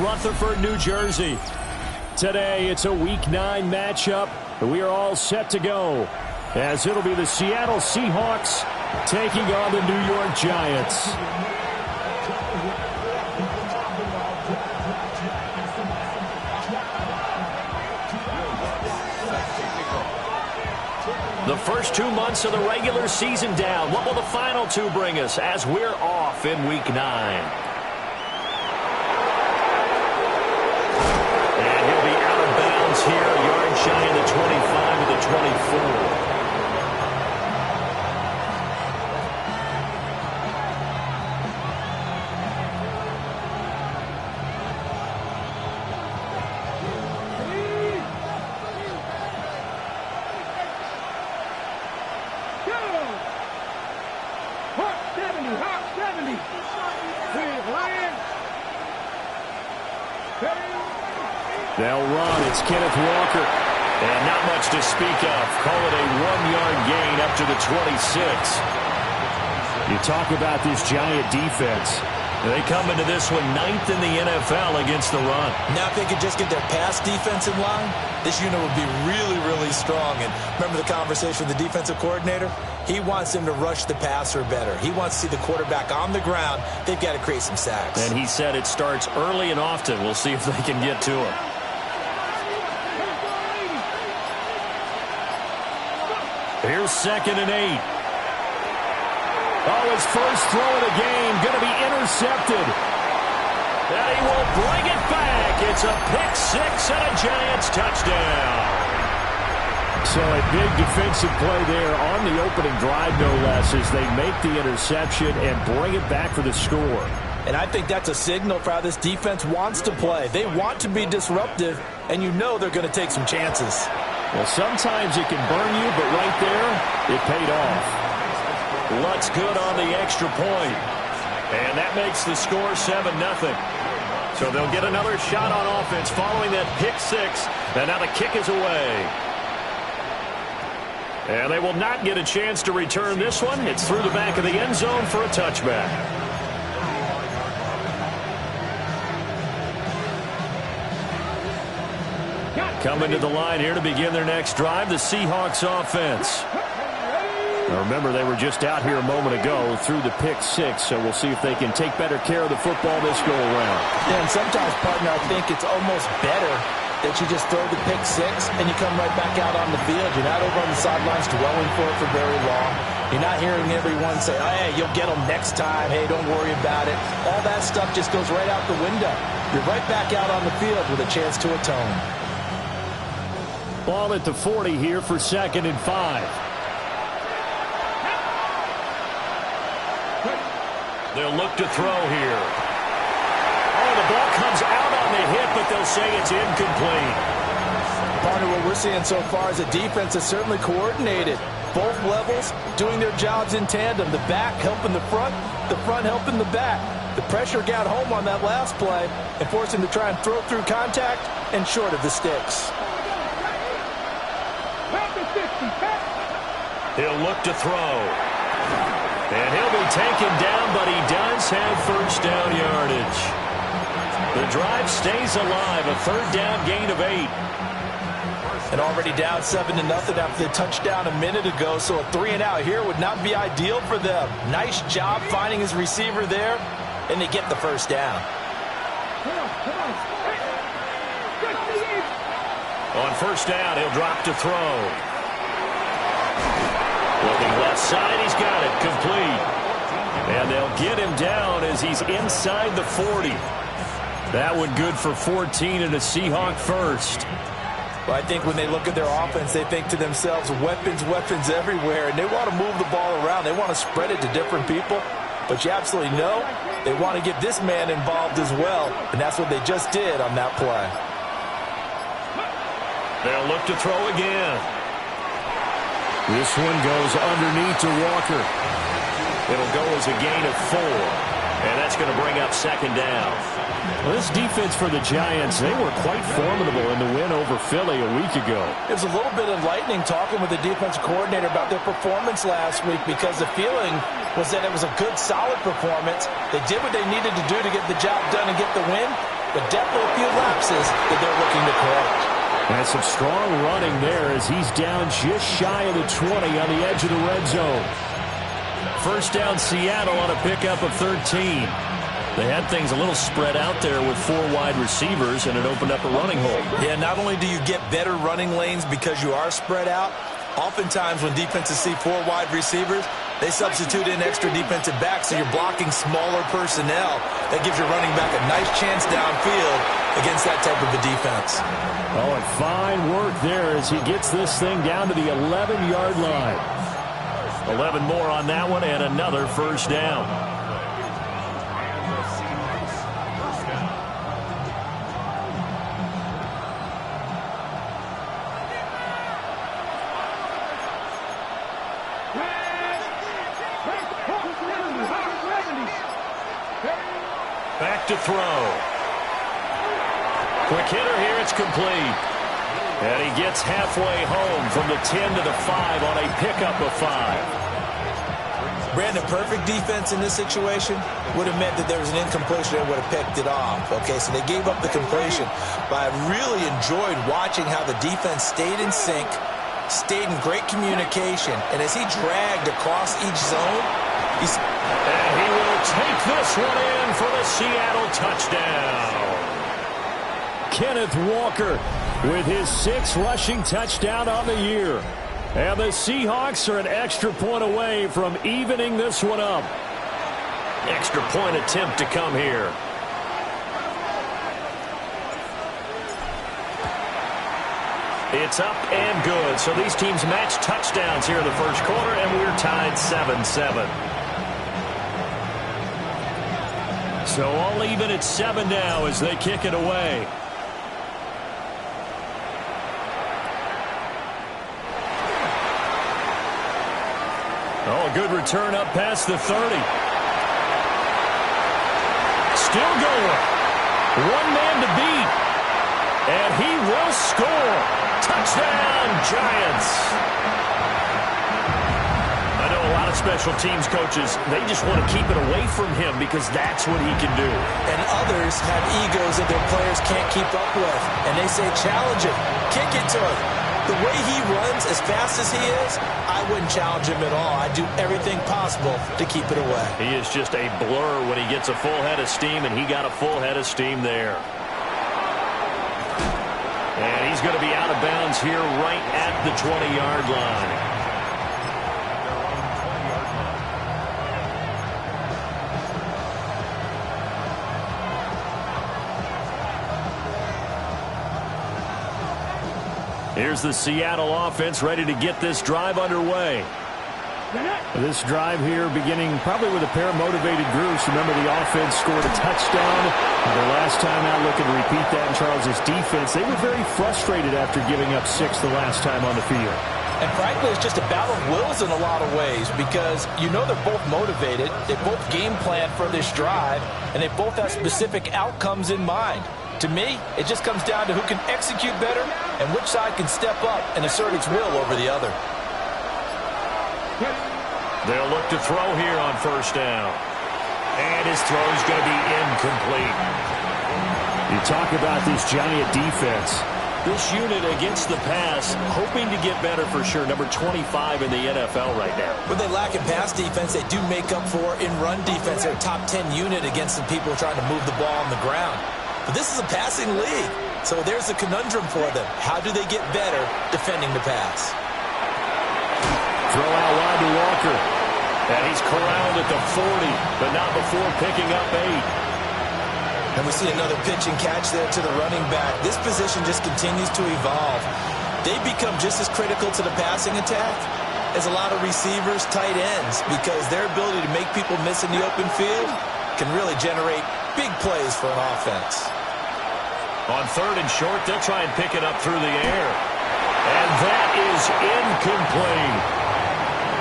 Rutherford, New Jersey. Today, it's a Week 9 matchup. We are all set to go, as it'll be the Seattle Seahawks taking on the New York Giants. The first 2 months of the regular season down. What will the final 2 bring us as we're off in Week 9? And he'll be out of bounds here, a yard shy of the 25 of the 24. They'll run. It's Kenneth Walker. And not much to speak of. Call it a 1-yard gain up to the 26. You talk about this Giant defense. They come into this one 9th in the NFL against the run. Now if they could just get their pass defense in line, this unit would be really, really strong. And remember the conversation with the defensive coordinator? He wants them to rush the passer better. He wants to see the quarterback on the ground. They've got to create some sacks. And he said it starts early and often. We'll see if they can get to him. Here's 2nd and 8. Oh, his first throw of the game going to be intercepted. And he will bring it back. It's a pick 6 and a Giants touchdown. So a big defensive play there on the opening drive, no less, as they make the interception and bring it back for the score. And I think that's a signal for how this defense wants to play. They want to be disruptive, and you know they're going to take some chances. Well, sometimes it can burn you, but right there, it paid off. Lutz good on the extra point. And that makes the score 7-0. So they'll get another shot on offense following that pick 6. And now the kick is away. And they will not get a chance to return this one. It's through the back of the end zone for a touchback. Coming to the line here to begin their next drive, the Seahawks offense. Now remember, they were just out here a moment ago through the pick 6, so we'll see if they can take better care of the football this go-around. Yeah, and sometimes, partner, I think it's almost better that you just throw the pick 6 and you come right back out on the field. You're not over on the sidelines dwelling for it for very long. You're not hearing everyone say, oh, hey, you'll get them next time. Hey, don't worry about it. All that stuff just goes right out the window. You're right back out on the field with a chance to atone. Ball at the 40 here for 2nd and 5. They'll look to throw here. Oh, the ball comes out on the hit, but they'll say it's incomplete. Partner, what we're seeing so far is a defense that's certainly coordinated. Both levels doing their jobs in tandem. The back helping the front helping the back. The pressure got home on that last play and forced him to try and throw through contact and short of the sticks. He'll look to throw. And he'll be taken down, but he does have first down yardage. The drive stays alive, a 3rd down gain of 8. And already down 7-0 after the touchdown a minute ago, so a 3-and-out here would not be ideal for them. Nice job finding his receiver there, and they get the first down. On first down, he'll drop to throw. Looking left side, he's got it, complete. And they'll get him down as he's inside the 40. That one good for 14 and a Seahawk first. Well, I think when they look at their offense, they think to themselves, weapons, weapons everywhere, and they want to move the ball around. They want to spread it to different people. But you absolutely know they want to get this man involved as well, and that's what they just did on that play. They'll look to throw again. This one goes underneath to Walker. It'll go as a gain of 4. And that's going to bring up 2nd down. Well, this defense for the Giants, they were quite formidable in the win over Philly a week ago. It was a little bit enlightening talking with the defensive coordinator about their performance last week, because the feeling was that it was a good, solid performance. They did what they needed to do to get the job done and get the win, but definitely a few lapses that they're looking to correct. And some strong running there as he's down just shy of the 20 on the edge of the red zone. First down, Seattle on a pickup of 13. They had things a little spread out there with 4 wide receivers, and it opened up a running hole. Yeah, not only do you get better running lanes because you are spread out, oftentimes when defenses see 4 wide receivers, they substitute in extra defensive backs, so you're blocking smaller personnel. That gives your running back a nice chance downfield against that type of a defense. Oh, and fine work there as he gets this thing down to the 11-yard line. 11 more on that one and another first down. Back to throw. Quick hitter here, it's complete. And he gets halfway home from the 10 to the 5 on a pickup of 5. Brandon, perfect defense in this situation would have meant that there was an incompletion and would have picked it off. Okay, so they gave up the completion. But I really enjoyed watching how the defense stayed in sync, stayed in great communication, and as he dragged across each zone, and he will take this one in for the Seattle touchdown. Kenneth Walker with his 6th rushing touchdown on the year. And the Seahawks are an extra point away from evening this one up. Extra point attempt to come here. It's up and good. So these teams match touchdowns here in the first quarter, and we're tied 7-7. So all even at 7 now as they kick it away. Oh, a good return up past the 30. Still going. One man to beat. And he will score. Touchdown, Giants. I know a lot of special teams coaches, they just want to keep it away from him because that's what he can do. And others have egos that their players can't keep up with. And they say, challenge him. Kick it to him. The way he runs as fast as he is, I wouldn't challenge him at all. I'd do everything possible to keep it away. He is just a blur when he gets a full head of steam, and he got a full head of steam there. And he's going to be out of bounds here right at the 20-yard line. Here's the Seattle offense ready to get this drive underway. This drive here beginning probably with a pair of motivated groups. Remember, the offense scored a touchdown. The last time out, looking to repeat that in Charles' defense. They were very frustrated after giving up 6 the last time on the field. And frankly, it's just a battle of wills in a lot of ways because you know they're both motivated. They both game plan for this drive, and they both have specific outcomes in mind. To me, it just comes down to who can execute better and which side can step up and assert its will over the other. They'll look to throw here on first down. And his throw is going to be incomplete. You talk about this Giant defense. This unit against the pass, hoping to get better for sure. Number 25 in the NFL right now. What they lack in pass defense, they do make up for in run defense. They're a top 10 unit against the people trying to move the ball on the ground. But this is a passing league, so there's a conundrum for them. How do they get better defending the pass? Throw out wide to Walker. And he's corralled at the 40, but not before picking up 8. And we see another pitch and catch there to the running back. This position just continues to evolve. They become just as critical to the passing attack as a lot of receivers, tight ends, because their ability to make people miss in the open field can really generate big plays for an offense. On 3rd and short, they'll try and pick it up through the air. And that is incomplete.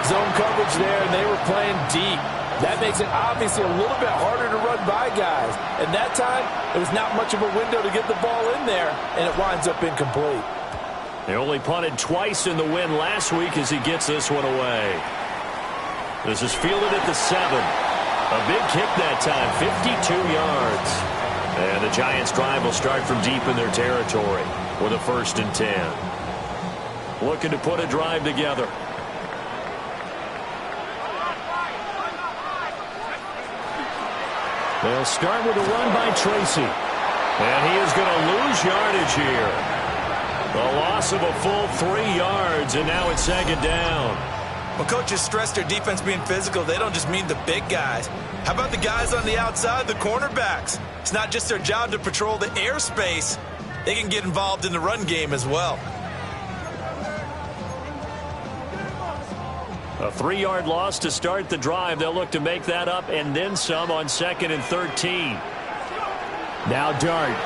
Zone coverage there, and they were playing deep. That makes it obviously a little bit harder to run by guys. And that time, there was not much of a window to get the ball in there, and it winds up incomplete. They only punted twice in the win last week as he gets this one away. This is fielded at the 7. A big kick that time, 52 yards. And the Giants' drive will start from deep in their territory with a 1st and 10. Looking to put a drive together. They'll start with a run by Tracy. And he is going to lose yardage here. A loss of a full 3 yards, and now it's 2nd down. When coaches stress their defense being physical, they don't just mean the big guys. How about the guys on the outside, the cornerbacks? It's not just their job to patrol the airspace. They can get involved in the run game as well. A 3-yard loss to start the drive. They'll look to make that up and then some on 2nd and 13. Now Dart.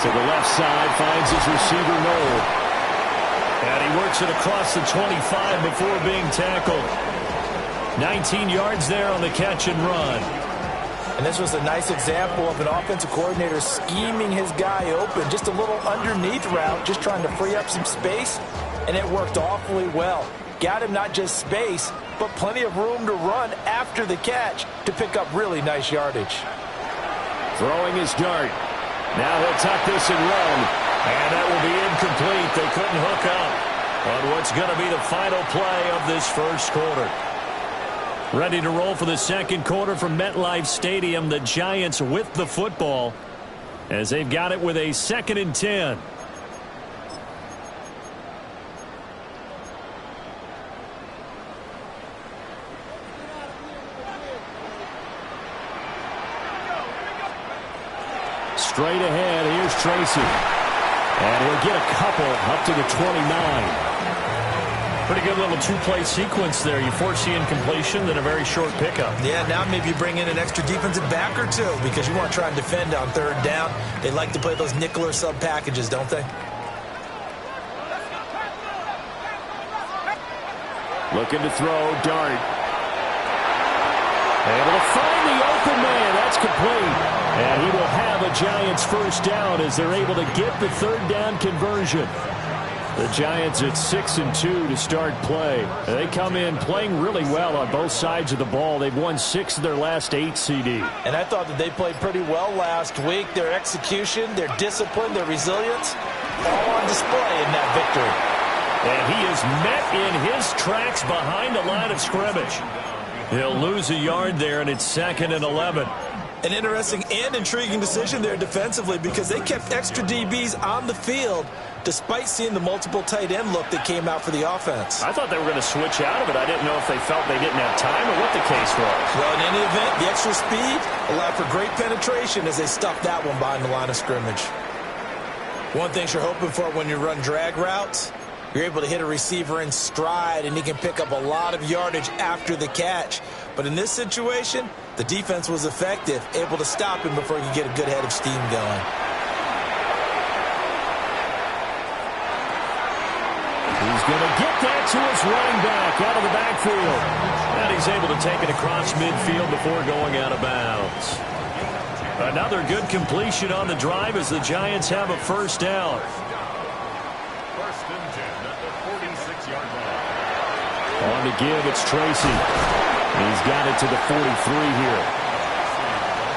To the left side, finds his receiver Noel. And he works it across the 25 before being tackled. 19 yards there on the catch and run. And this was a nice example of an offensive coordinator scheming his guy open. Just a little underneath route, just trying to free up some space. And it worked awfully well. Got him not just space, but plenty of room to run after the catch to pick up really nice yardage. Throwing his Dart. Now he'll tuck this and run. And that will be incomplete. They couldn't hook up on what's going to be the final play of this first quarter. Ready to roll for the second quarter from MetLife Stadium. The Giants with the football as they've got it with a 2nd and 10. Straight ahead, here's Tracy. And he'll get a couple up to the 29. Pretty good little 2-play sequence there. You force the incompletion, then a very short pickup. Yeah, now maybe you bring in an extra defensive back or two because you want to try and defend on 3rd down. They like to play those nickel or sub packages, don't they? Looking to throw, Dart. Able to find the open man. That's complete. And he will have a Giants 1st down as they're able to get the 3rd down conversion. The Giants at 6 and 2 to start play. They come in playing really well on both sides of the ball. They've won 6 of their last 8 CD. And I thought that they played pretty well last week. Their execution, their discipline, their resilience, all on display in that victory. And he is met in his tracks behind the line of scrimmage. He'll lose a yard there, and it's 2nd and 11. An interesting and intriguing decision there defensively because they kept extra DBs on the field despite seeing the multiple tight end look that came out for the offense. I thought they were going to switch out of it. I didn't know if they felt they didn't have time or what the case was. Well, in any event, the extra speed allowed for great penetration as they stuffed that one behind the line of scrimmage. One thing you're hoping for when you run drag routes, you're able to hit a receiver in stride and he can pick up a lot of yardage after the catch. But in this situation, the defense was effective, able to stop him before he could get a good head of steam going. He's going to get that to his running back out of the backfield. And he's able to take it across midfield before going out of bounds. Another good completion on the drive as the Giants have a 1st down. 1st and 10 at the 46-yard line. On to give, it's Tracy. He's got it to the 43 here.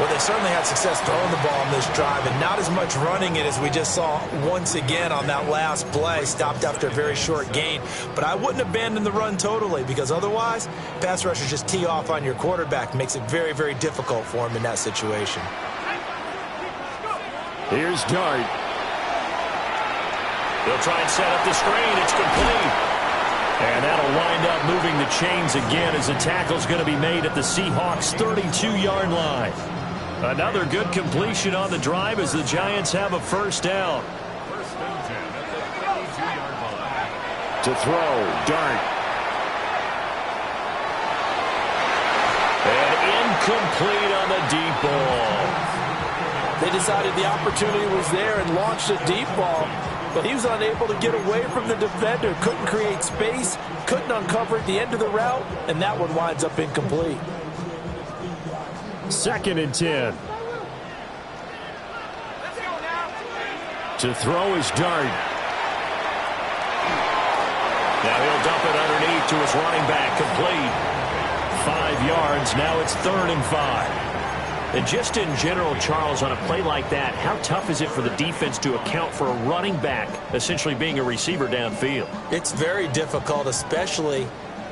Well, they certainly had success throwing the ball on this drive and not as much running it as we just saw once again on that last play. Stopped after a very short gain. But I wouldn't abandon the run totally because otherwise, pass rushers just tee off on your quarterback. Makes it very, very difficult for him in that situation. Here's Dart. They'll try and set up the screen. It's complete. And that'll wind up moving the chains again as the tackle's going to be made at the Seahawks' 32-yard line. Another good completion on the drive as the Giants have a 1st down. 1st and 10 at the 32-yard line. To throw, Dart. And incomplete on the deep ball. They decided the opportunity was there and launched a deep ball, but he was unable to get away from the defender, couldn't create space, couldn't uncover at the end of the route, and that one winds up incomplete. 2nd and 10. To throw is Dart. Now he'll dump it underneath to his running back, complete. 5 yards. Now it's 3rd and 5. And just in general, Charles, on a play like that, how tough is it for the defense to account for a running back essentially being a receiver downfield? It's very difficult, especially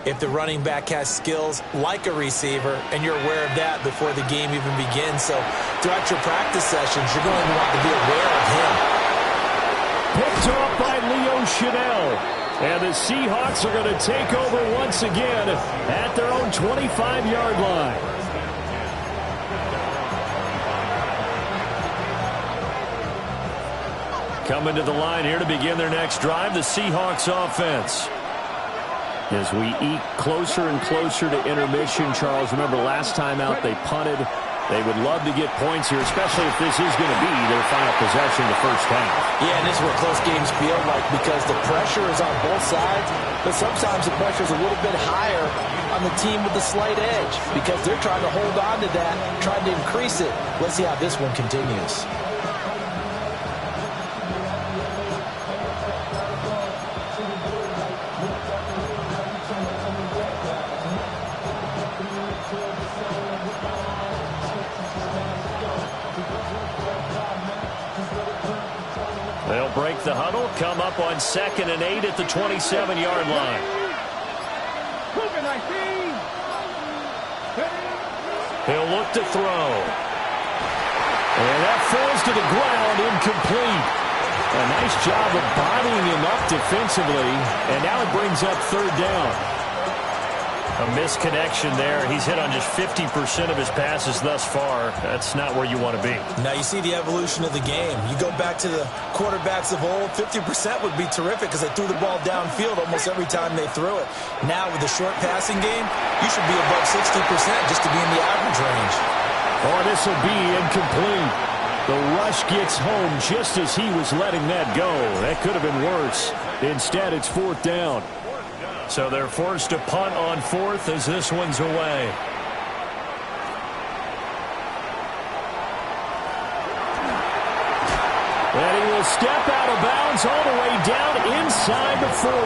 if the running back has skills like a receiver, and you're aware of that before the game even begins. So throughout your practice sessions, you're going to want to be aware of him. Picked off by Leo Chanel. And the Seahawks are going to take over once again at their own 25-yard line. Coming to the line here to begin their next drive, the Seahawks offense. As we eke closer and closer to intermission, Charles, remember last time out they punted. They would love to get points here, especially if this is going to be their final possession of the first half. Yeah, and this is what close games feel like because the pressure is on both sides, but sometimes the pressure is a little bit higher on the team with the slight edge because they're trying to hold on to that, trying to increase it. Let's see how this one continues. They'll break the huddle, come up on 2nd and 8 at the 27-yard line. He'll look to throw. And that falls to the ground, incomplete. A nice job of bodying him up defensively, and now it brings up 3rd down. A misconnection there. He's hit on just 50% of his passes thus far. That's not where you want to be. Now you see the evolution of the game. You go back to the quarterbacks of old, 50% would be terrific because they threw the ball downfield almost every time they threw it. Now with the short passing game, you should be above 60% just to be in the average range. Oh, this will be incomplete. The rush gets home just as he was letting that go. That could have been worse. Instead, it's 4th down. So they're forced to punt on 4th as this one's away. And he will step out of bounds all the way down inside the 40.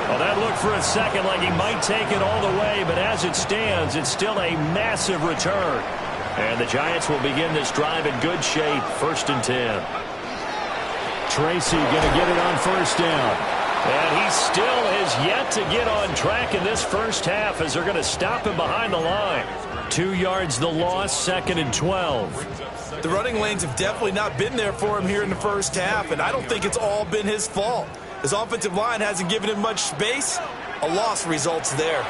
Well, that looked for a second like he might take it all the way, but as it stands, it's still a massive return. And the Giants will begin this drive in good shape, 1st and 10. Tracy going to get it on 1st down. And he still has yet to get on track in this first half as they're going to stop him behind the line. 2 yards the loss, 2nd and 12. The running lanes have definitely not been there for him here in the first half, and I don't think it's all been his fault. His offensive line hasn't given him much space. A loss results there.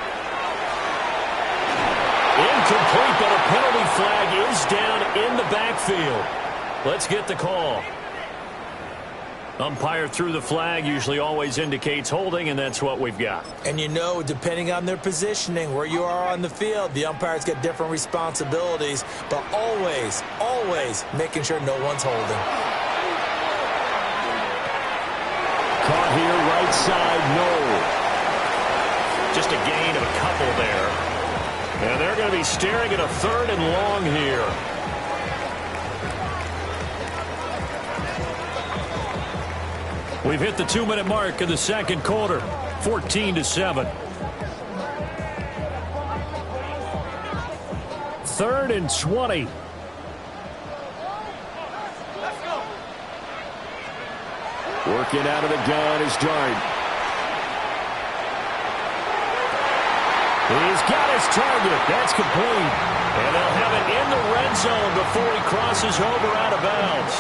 Incomplete, but a penalty flag is down in the backfield. Let's get the call. Umpire threw the flag, usually always indicates holding, and that's what we've got. And you know, depending on their positioning, where you are on the field, the umpires get different responsibilities, but always, always making sure no one's holding. Caught here, right side, no. Just a gain of a couple there. And they're going to be staring at a 3rd and long here. We've hit the 2-minute mark in the 2nd quarter, 14-7. 3rd and 20. Working out of the gun is Dart. He's got his target. That's complete. And they'll have it in the red zone before he crosses over out of bounds.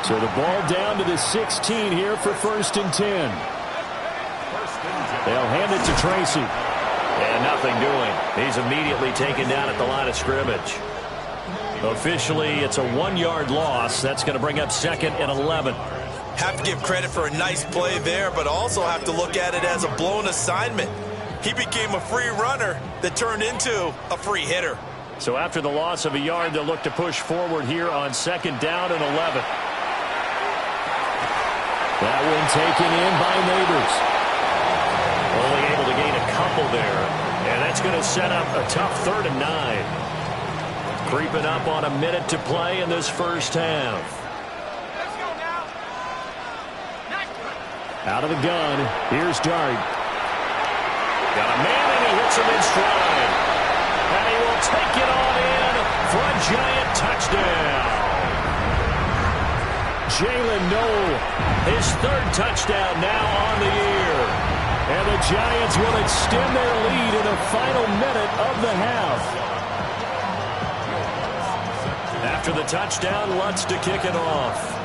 So the ball down to the 16 here for 1st and 10. They'll hand it to Tracy. And nothing doing. He's immediately taken down at the line of scrimmage. Officially, it's a 1-yard loss. That's going to bring up 2nd and 11. Have to give credit for a nice play there, but also have to look at it as a blown assignment. He became a free runner that turned into a free hitter. So after the loss of a yard, they'll look to push forward here on 2nd down and 11. That one taken in by Neighbors. Only able to gain a couple there. And that's going to set up a tough 3rd and 9. Creeping up on a minute to play in this first half. Out of the gun, here's Dart. Got a man, and he hits him in stride. And he will take it on in for a Giant touchdown. Jalen Noel, his third touchdown now on the year. And the Giants will extend their lead in the final minute of the half. After the touchdown, Lutz to kick it off.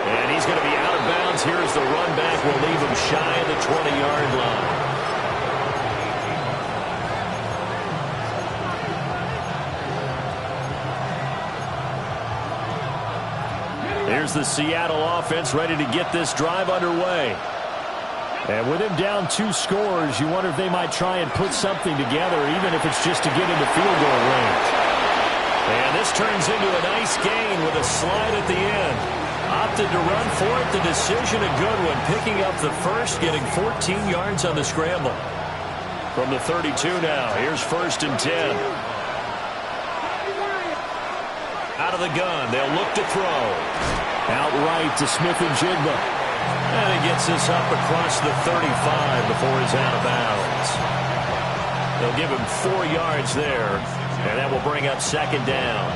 And he's going to be out of bounds. Here's the run back. Will leave him shy of the 20-yard line. Here's the Seattle offense ready to get this drive underway. And with him down 2 scores, you wonder if they might try and put something together, even if it's just to get into field goal range. And this turns into a nice gain with a slide at the end. Opted to run for it. The decision a good one. Picking up the first, getting 14 yards on the scramble. From the 32 now. Here's 1st and 10. Out of the gun. They'll look to throw. Outright to Smith-Njigba. And he gets this up across the 35 before he's out of bounds. They'll give him 4 yards there. And that will bring up 2nd down.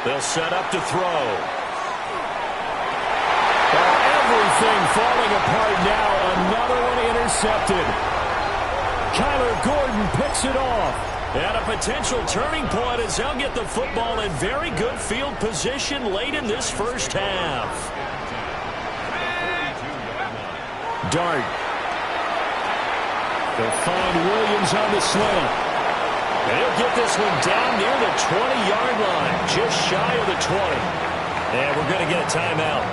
They'll set up to throw. Everything falling apart now. Another one intercepted. Kyler Gordon picks it off. And a potential turning point as they'll get the football in very good field position late in this first half. Dart. They'll find Williams on the slant. And he'll get this one down near the 20-yard line, just shy of the 20. And we're going to get a timeout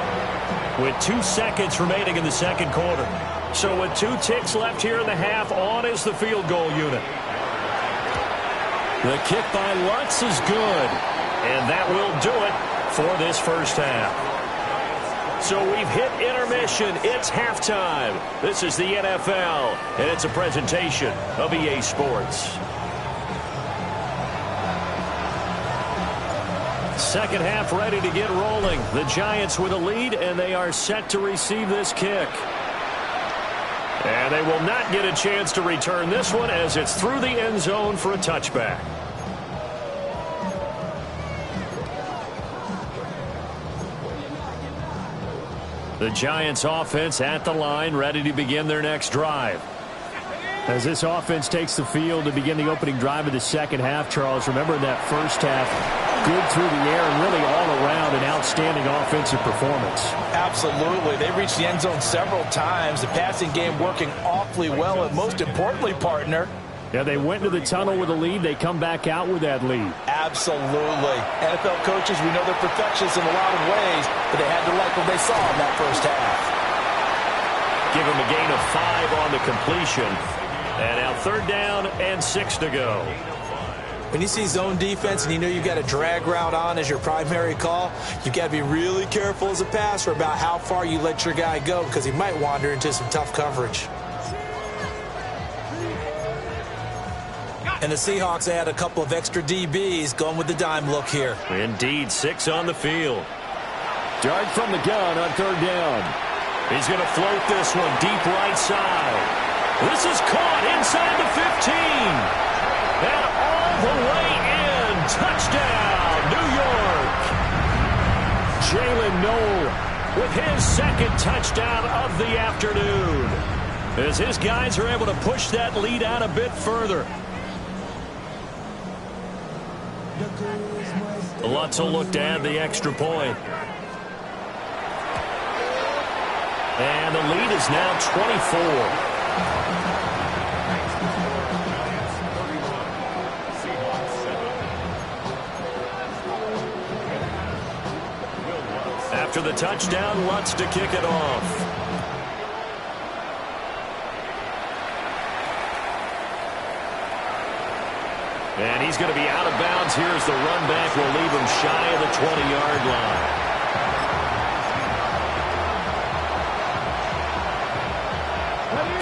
with 2 seconds remaining in the second quarter. So with 2 ticks left here in the half, on is the field goal unit. The kick by Lutz is good. And that will do it for this first half. So we've hit intermission. It's halftime. This is the NFL, and it's a presentation of EA Sports. Second half ready to get rolling. The Giants with a lead, and they are set to receive this kick. And they will not get a chance to return this one as it's through the end zone for a touchback. The Giants offense at the line, ready to begin their next drive. As this offense takes the field to begin the opening drive of the second half, Charles, remember in that first half, good through the air and really all around an outstanding offensive performance. Absolutely. They reached the end zone several times. The passing game working awfully well, and most importantly, partner, yeah, they went into the tunnel with a lead. They come back out with that lead. Absolutely. NFL coaches, we know they're perfectionists in a lot of ways, but they had to like what they saw in that first half. Give them a gain of 5 on the completion. And now 3rd down and 6 to go. When you see zone defense and you know you've got a drag route on as your primary call, you've got to be really careful as a passer about how far you let your guy go because he might wander into some tough coverage. And the Seahawks add a couple of extra DBs going with the dime look here. Indeed, 6 on the field. Dart from the gun on 3rd down. He's going to float this one deep right side. This is caught inside the 15. And all the way in. Touchdown, New York. Jalen Noel with his 2nd touchdown of the afternoon. As his guys are able to push that lead out a bit further. Lutz will look to add the extra point. And the lead is now 24. After the touchdown, Lutz to kick it off. And he's going to be out of bounds. Here's the run back. Will leave him shy of the 20-yard line.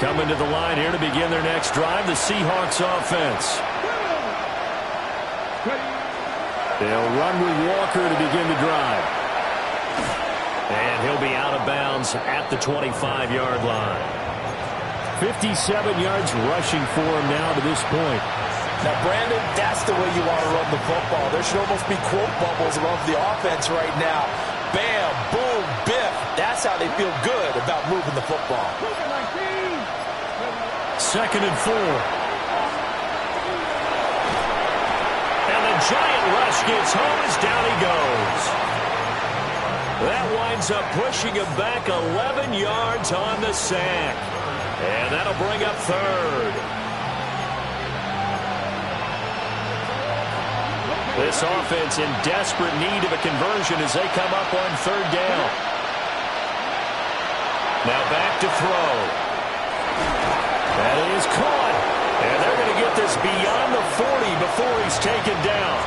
Coming to the line here to begin their next drive, the Seahawks offense. They'll run with Walker to begin the drive. And he'll be out of bounds at the 25-yard line. 57 yards rushing for him now to this point. Now, Brandon, that's the way you want to run the football. There should almost be quote bubbles above the offense right now. Bam, boom, biff. That's how they feel good about moving the football. 2nd and 4. And the giant rush gets home as down he goes. That winds up pushing him back 11 yards on the sack. And that'll bring up 3rd. This offense in desperate need of a conversion as they come up on 3rd down. Now back to throw. That is caught. And they're going to get this beyond the 40 before he's taken down.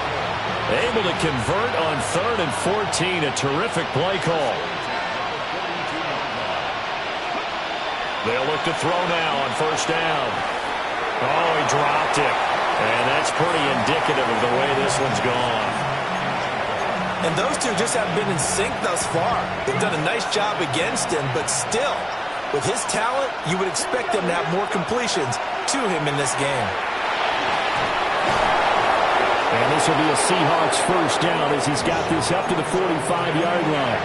Able to convert on 3rd and 14. A terrific play call. They'll look to throw now on 1st down. Oh, he dropped it. And that's pretty indicative of the way this one's gone. And those two just haven't been in sync thus far. They've done a nice job against him, but still, with his talent, you would expect them to have more completions to him in this game. And this will be a Seahawks 1st down as he's got this up to the 45-yard line.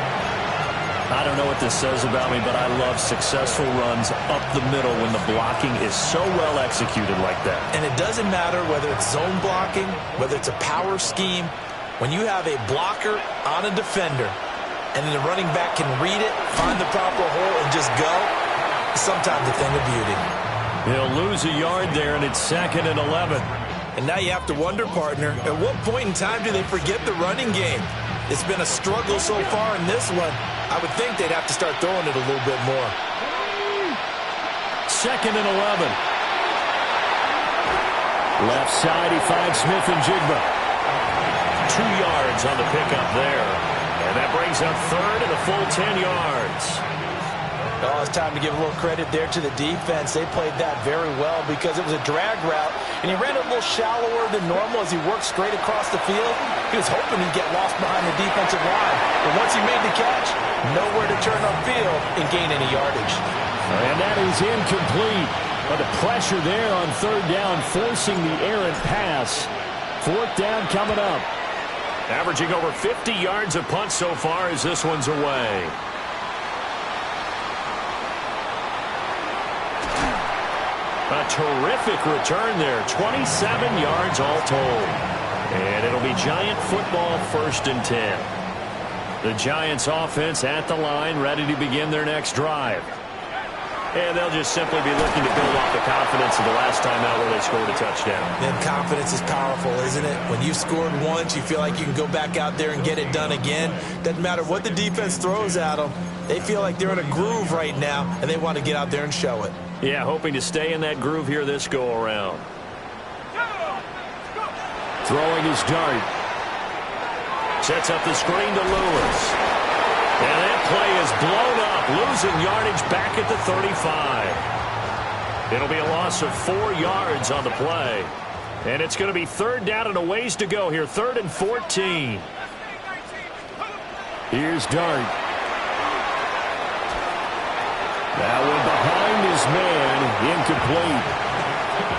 I don't know what this says about me, but I love successful runs up the middle when the blocking is so well executed like that. And it doesn't matter whether it's zone blocking, whether it's a power scheme. When you have a blocker on a defender, and then the running back can read it, find the proper hole, and just go, sometimes a thing of beauty. He'll lose a yard there, and it's 2nd and 11. And now you have to wonder, partner, at what point in time do they forget the running game? It's been a struggle so far in this one. I would think they'd have to start throwing it a little bit more. 2nd and 11. Left side, he finds Smith and Jigba. 2 yards on the pickup there. And that brings up 3rd and a full 10 yards. Oh, it's time to give a little credit there to the defense. They played that very well because it was a drag route, and he ran it a little shallower than normal as he worked straight across the field. He was hoping he'd get lost behind the defensive line, but once he made the catch, nowhere to turn upfield and gain any yardage. And that is incomplete. But the pressure there on 3rd down, forcing the errant pass. 4th down coming up. Averaging over 50 yards a punt so far as this one's away. A terrific return there. 27 yards all told. And it'll be Giant football 1st and 10. The Giants offense at the line, ready to begin their next drive. And they'll just simply be looking to build off the confidence of the last time out where they scored a touchdown. And confidence is powerful, isn't it? When you scored once, you feel like you can go back out there and get it done again. Doesn't matter what the defense throws at them. They feel like they're in a groove right now, and they want to get out there and show it. Yeah, hoping to stay in that groove here this go-around. Throwing his dart. Sets up the screen to Lewis. And that play is blown up, losing yardage back at the 35. It'll be a loss of 4 yards on the play. And it's going to be 3rd down and a ways to go here, 3rd and 14. Here's Dart. That one behind his man, incomplete.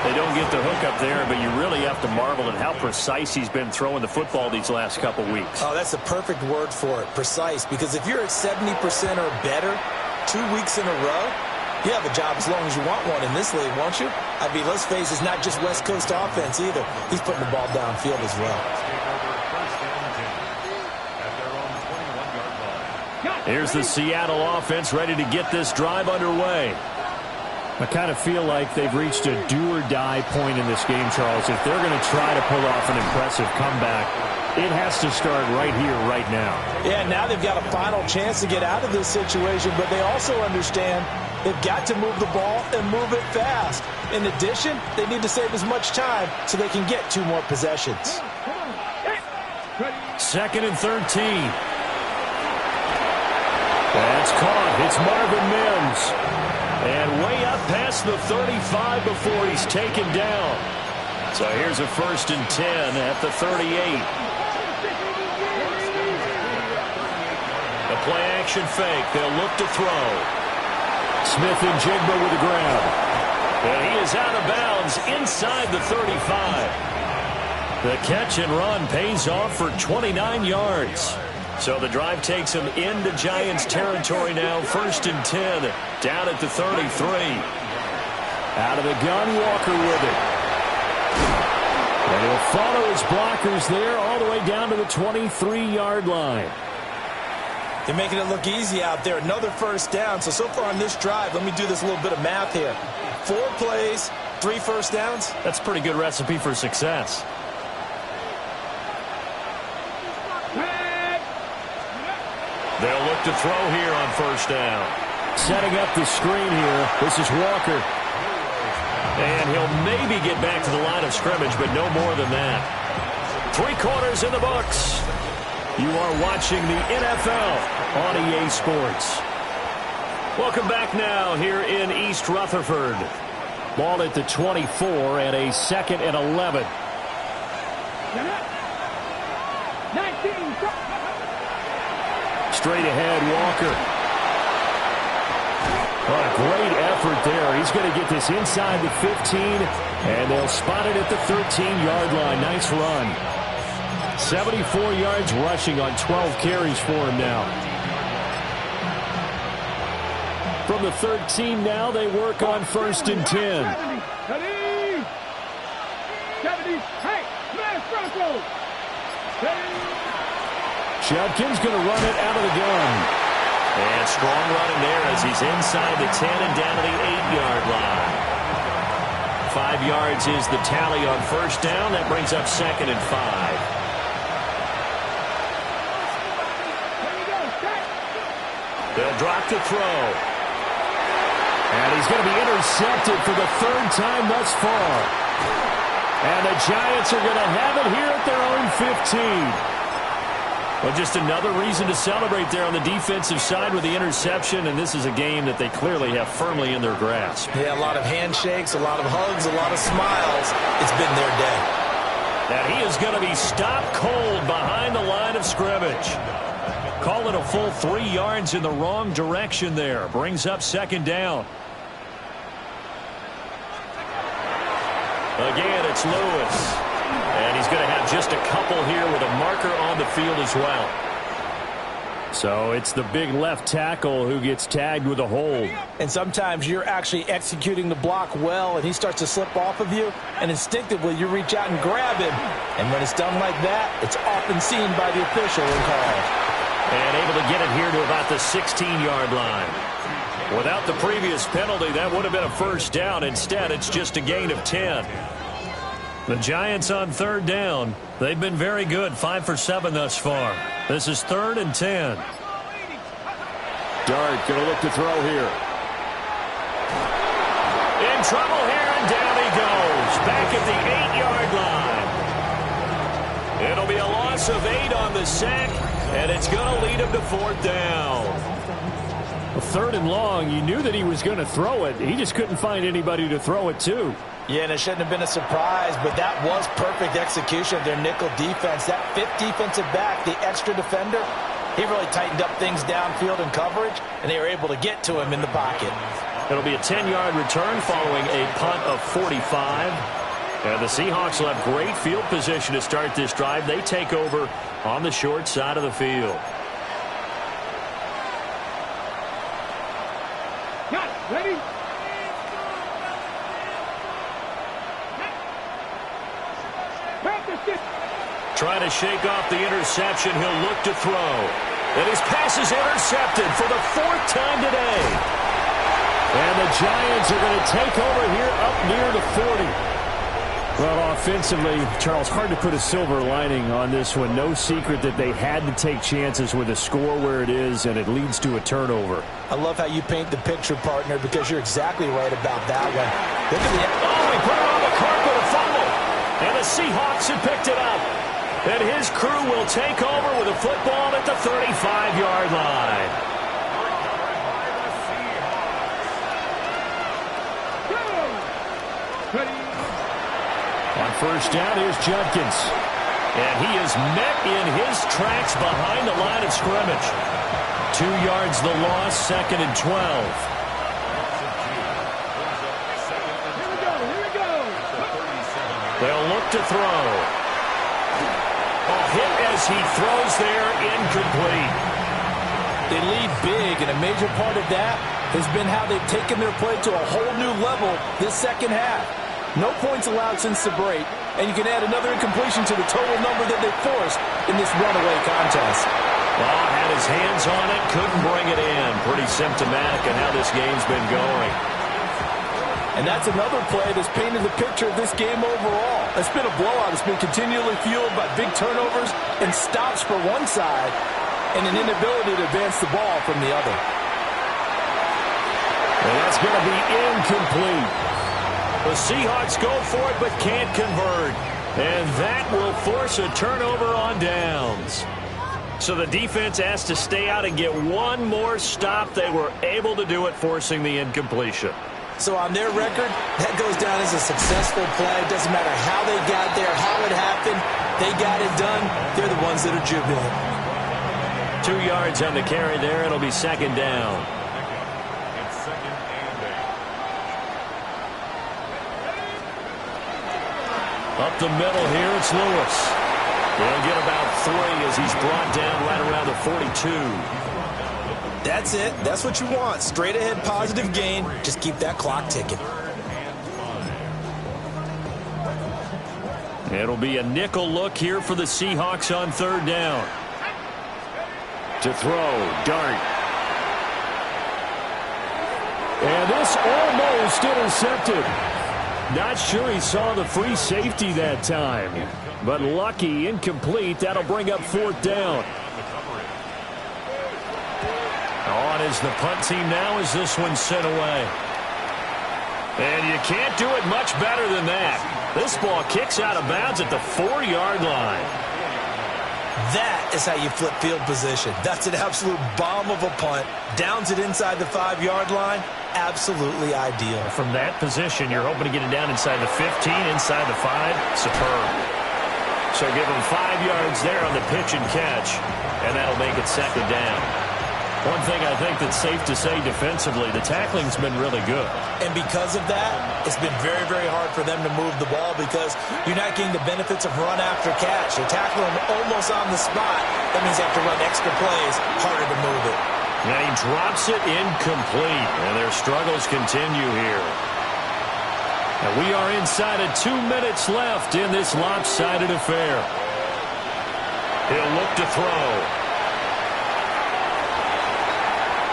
They don't get the hook up there, but you really have to marvel at how precise he's been throwing the football these last couple weeks. Oh, that's the perfect word for it, precise. Because if you're at 70% or better 2 weeks in a row, you have a job as long as you want one in this league, won't you? I mean, let's face it, it's not just West Coast offense either. He's putting the ball downfield as well. Here's the Seattle offense ready to get this drive underway. I kind of feel like they've reached a do-or-die point in this game, Charles. If they're going to try to pull off an impressive comeback, it has to start right here, right now. Yeah, now they've got a final chance to get out of this situation, but they also understand they've got to move the ball and move it fast. In addition, they need to save as much time so they can get 2 more possessions. 2nd and 13. That's caught. It's Marvin Mims. And way up past the 35 before he's taken down. So here's a 1st and 10 at the 38. play action fake. They'll look to throw. Smith and Jigba with the ground. And he is out of bounds inside the 35. The catch and run pays off for 29 yards. So the drive takes him into Giants territory now. 1st and 10, down at the 33. Out of the gun, Walker with it. And he'll follow his blockers there all the way down to the 23-yard line. They're making it look easy out there. Another 1st down. So far on this drive, let me do this little bit of math here. 4 plays, 3 1st downs. That's a pretty good recipe for success. They'll look to throw here on 1st down. Setting up the screen here. This is Walker. And he'll maybe get back to the line of scrimmage, but no more than that. 3 quarters in the books. You are watching the NFL on EA Sports. Welcome back now here in East Rutherford. Ball at the 24 and a 2nd and 11. 19. Straight ahead, Walker. What a great effort there. He's going to get this inside the 15, and they'll spot it at the 13-yard line. Nice run. 74 yards rushing on 12 carries for him now. From the 13 now, they work on 1st and 10. 70. Hey, smash Bronco. Judkins going to run it out of the gun. And strong running there as he's inside the 10 and down to the 8-yard line. 5 yards is the tally on 1st down. That brings up 2nd and 5. They'll drop to throw. And he's going to be intercepted for the 3rd time thus far. And the Giants are going to have it here at their own 15. Well, just another reason to celebrate there on the defensive side with the interception, and this is a game that they clearly have firmly in their grasp. Yeah, a lot of handshakes, a lot of hugs, a lot of smiles. It's been their day. And he is going to be stopped cold behind the line of scrimmage. Call it a full 3 yards in the wrong direction there. Brings up 2nd down. Again, it's Lewis. And he's going to have just a couple here with a marker on the field as well. So it's the big left tackle who gets tagged with a hold. And sometimes you're actually executing the block well, and he starts to slip off of you, and instinctively you reach out and grab him. And when it's done like that, it's often seen by the official and called. And able to get it here to about the 16-yard line. Without the previous penalty, that would have been a 1st down. Instead, it's just a gain of 10. The Giants on 3rd down. They've been very good, 5 for 7 thus far. This is 3rd and 10. Dart going to look to throw here. In trouble here, and down he goes. Back at the 8-yard line. It'll be a loss of 8 on the sack, and it's going to lead him to 4th down. Well, 3rd and long, you knew that he was going to throw it. He just couldn't find anybody to throw it to. Yeah, and it shouldn't have been a surprise, but that was perfect execution of their nickel defense. That 5th defensive back, the extra defender, he really tightened up things downfield in coverage, and they were able to get to him in the pocket. It'll be a 10-yard return following a punt of 45. And the Seahawks will have great field position to start this drive. They take over on the short side of the field. Ready? Trying to shake off the interception. He'll look to throw. And his pass is intercepted for the 4th time today. And the Giants are going to take over here up near the 40. Well, offensively, Charles, hard to put a silver lining on this one. No secret that they had to take chances with a score where it is, and it leads to a turnover. I love how you paint the picture, partner, because you're exactly right about that one. Look at the... Oh, he put it on the carpet, a fumble. And the Seahawks have picked it up. And his crew will take over with a football at the 35-yard line. On 1st down, here's Judkins. And he is met in his tracks behind the line of scrimmage. 2 yards the loss, 2nd and 12. They'll look to throw. A hit as he throws there, incomplete. They lead big, and a major part of that has been how they've taken their play to a whole new level this second half. No points allowed since the break, and you can add another incompletion to the total number that they forced in this runaway contest. Well, had his hands on it, couldn't bring it in. Pretty symptomatic of how this game's been going. And that's another play that's painted the picture of this game overall. It's been a blowout. It's been continually fueled by big turnovers and stops for one side and an inability to advance the ball from the other. And that's going to be incomplete. The Seahawks go for it but can't convert. And that will force a turnover on downs. So the defense has to stay out and get one more stop. They were able to do it, forcing the incompletion. So on their record, that goes down as a successful play. Doesn't matter how they got there, how it happened. They got it done. They're the ones that are jubilant. 2 yards on the carry there. It'll be 2nd down. It's 2nd and 8. Up the middle here, it's Lewis. They'll get about 3 as he's brought down right around the 42. That's it. That's what you want. Straight ahead positive gain. Just keep that clock ticking. It'll be a nickel look here for the Seahawks on 3rd down. To throw, Dart. And this almost intercepted. Not sure he saw the free safety that time. But lucky, incomplete. That'll bring up 4th down. On is the punt team now as this one's sent away. And you can't do it much better than that. This ball kicks out of bounds at the 4-yard line. That is how you flip field position. That's an absolute bomb of a punt. Downs it inside the 5-yard line. Absolutely ideal. From that position, you're hoping to get it down inside the 15, inside the 5. Superb. So give them 5 yards there on the pitch and catch, and that'll make it 2nd down. One thing I think that's safe to say defensively, the tackling's been really good. And because of that, it's been very, very hard for them to move the ball because you're not getting the benefits of run after catch. They tackle them almost on the spot. That means they have to run extra plays, harder to move it. And he drops it incomplete, and their struggles continue here. And we are inside of 2 minutes left in this lopsided affair. He'll look to throw.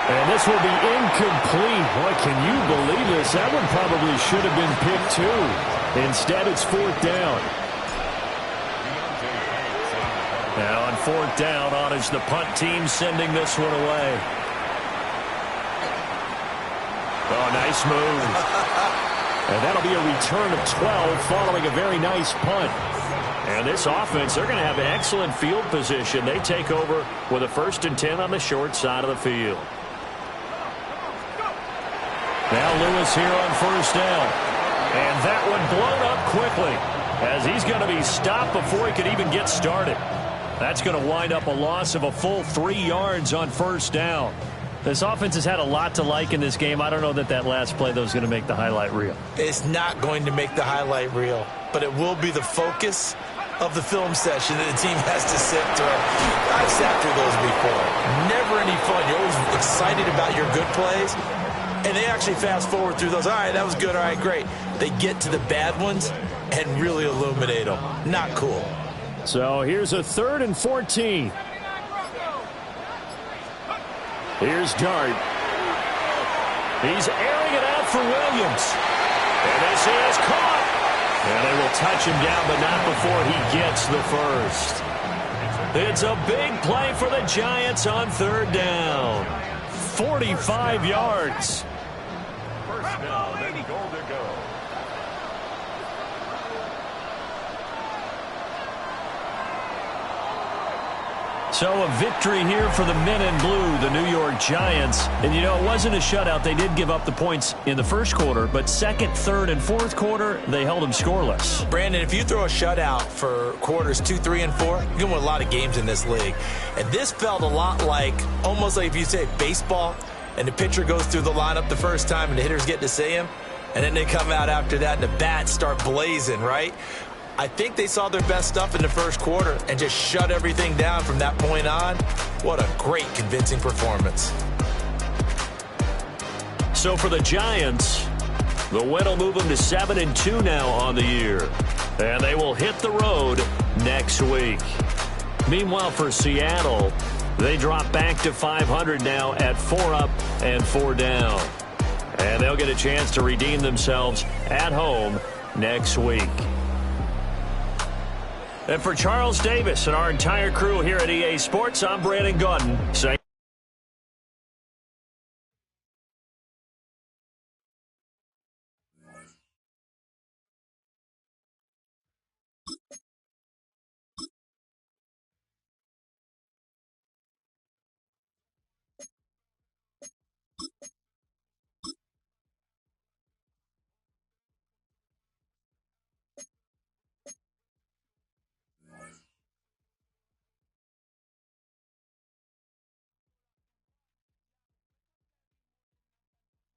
And this will be incomplete. Boy, can you believe this? That one probably should have been picked too. Instead, it's 4th down. Now on 4th down, on is the punt team sending this one away. Oh, nice move. And that'll be a return of 12 following a very nice punt. And this offense, they're going to have excellent field position. They take over with a 1st and 10 on the short side of the field. Now Lewis here on 1st down. And that one blown up quickly as he's going to be stopped before he could even get started. That's going to wind up a loss of a full 3 yards on 1st down. This offense has had a lot to like in this game. I don't know that last play, though, is going to make the highlight reel. It's not going to make the highlight reel, but it will be the focus of the film session that the team has to sit through. I've sat through those before. Never any fun. You're always excited about your good plays. And they actually fast forward through those. All right, that was good. All right, great. They get to the bad ones and really illuminate them. Not cool. So here's a 3rd and 14. Here's Dart. He's airing it out for Williams. And this is caught. And they will touch him down, but not before he gets the 1st. It's a big play for the Giants on 3rd down. 45 yards. 1st down and goal to go. So a victory here for the men in blue, the New York Giants. And, you know, it wasn't a shutout. They did give up the points in the first quarter, but second, third, and fourth quarter, they held them scoreless. Brandon, if you throw a shutout for quarters 2, 3, and 4, you're going to win a lot of games in this league. And this felt a lot like, almost like if you say baseball, and the pitcher goes through the lineup the first time and the hitters get to see him, and then they come out after that and the bats start blazing, right? I think they saw their best stuff in the first quarter and just shut everything down from that point on. What a great, convincing performance. So for the Giants, the win will move them to 7-2 now on the year. And they will hit the road next week. Meanwhile, for Seattle, they drop back to 500 now at 4 up and 4 down. And they'll get a chance to redeem themselves at home next week. And for Charles Davis and our entire crew here at EA Sports, I'm Brandon Gaudin saying